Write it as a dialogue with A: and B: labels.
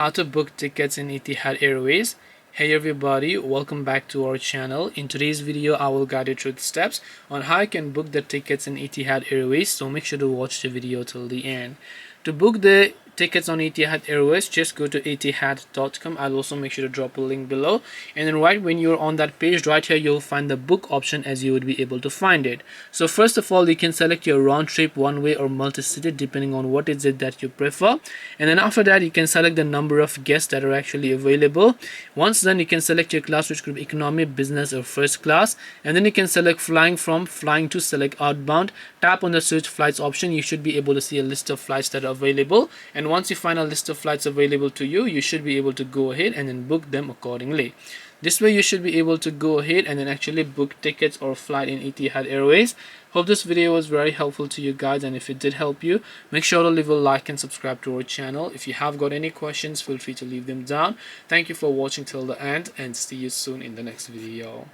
A: How to book tickets in Etihad Airways. Hey everybody, welcome back to our channel. In today's video, I will guide you through the steps on how you can book the tickets in Etihad Airways, so make sure to watch the video till the end. To book the tickets on Etihad Airways, just go to etihad.com. I'll also make sure to drop a link below, and then right when you're on that page right here, you'll find the book option as you would be able to find it. So first of all, you can select your round trip, one way or multi-city depending on what is it that you prefer, and then after that you can select the number of guests that are actually available. Once done, you can select your class, which could be economy, business or first class, and then you can select flying from, flying to, select outbound, tap on the search flights option. You should be able to see a list of flights that are available, and once you find a list of flights available to you, you should be able to go ahead and then book them accordingly. This way you should be able to go ahead and then actually book tickets or flight in Etihad Airways. Hope this video was very helpful to you guys, and if it did help you, make sure to leave a like and subscribe to our channel. If you have got any questions, feel free to leave them down. Thank you for watching till the end, and see you soon in the next video.